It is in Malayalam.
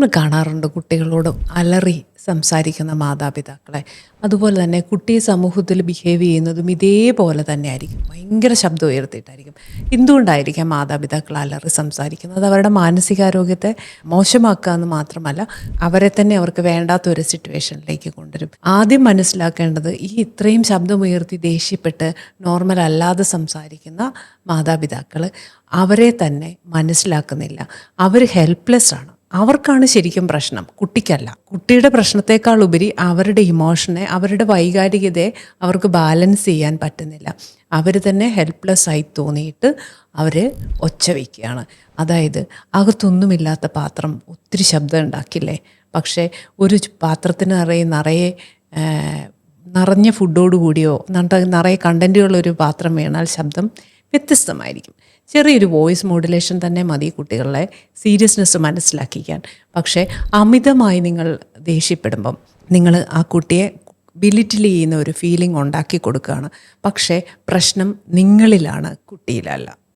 നമ്മൾ കാണാറുണ്ട് കുട്ടികളോട് അലറി സംസാരിക്കുന്ന മാതാപിതാക്കളെ. അതുപോലെ തന്നെ കുട്ടി സമൂഹത്തിൽ ബിഹേവ് ചെയ്യുന്നതും ഇതേപോലെ തന്നെ ആയിരിക്കും. ഭയങ്കര ശബ്ദം ഉയർത്തിയിട്ടായിരിക്കും. എന്തുകൊണ്ടായിരിക്കാം മാതാപിതാക്കൾ അലറി സംസാരിക്കുന്നത്? അത് അവരുടെ മാനസികാരോഗ്യത്തെ മോശമാക്കുക എന്ന് മാത്രമല്ല, അവരെ തന്നെ അവർക്ക് വേണ്ടാത്തൊരു സിറ്റുവേഷനിലേക്ക് കൊണ്ടുവരും. ആദ്യം മനസ്സിലാക്കേണ്ടത്, ഈ ഇത്രയും ശബ്ദമുയർത്തി ദേഷ്യപ്പെട്ട് നോർമൽ അല്ലാതെ സംസാരിക്കുന്ന മാതാപിതാക്കൾ അവരെ തന്നെ മനസ്സിലാക്കുന്നില്ല. അവർ ഹെൽപ്ലെസ് ആണ്. അവർക്കാണ് ശരിക്കും പ്രശ്നം, കുട്ടിക്കല്ല. കുട്ടിയുടെ പ്രശ്നത്തെക്കാൾ ഉപരി അവരുടെ ഇമോഷനെ, അവരുടെ വൈകാരികതയെ അവർക്ക് ബാലൻസ് ചെയ്യാൻ പറ്റുന്നില്ല. അവർ തന്നെ ഹെൽപ്ലെസ് ആയി തോന്നിയിട്ട് അവർ ഒച്ച വയ്ക്കുകയാണ്. അതായത് അകത്തൊന്നുമില്ലാത്ത പാത്രം ഒത്തിരി ശബ്ദം ഉണ്ടാക്കില്ലേ, പക്ഷേ ഒരു പാത്രത്തിന് നിറയെ നിറഞ്ഞ ഫുഡോട് കൂടിയോ നിറയെ കണ്ടൻറ്റുകളൊരു പാത്രം വീണാൽ ശബ്ദം വ്യത്യസ്തമായിരിക്കും. ചെറിയൊരു വോയിസ് മോഡുലേഷൻ തന്നെ മതി കുട്ടികളെ സീരിയസ്നെസ് മനസ്സിലാക്കിക്കാൻ. പക്ഷേ അമിതമായി നിങ്ങൾ ദേഷ്യപ്പെടുമ്പം നിങ്ങൾ ആ കുട്ടിയെ ബിലിറ്റിൽ ചെയ്യുന്ന ഒരു ഫീലിംഗ് ഉണ്ടാക്കി കൊടുക്കുകയാണ്. പക്ഷേ പ്രശ്നം നിങ്ങളിലാണ്, കുട്ടിയിലല്ല.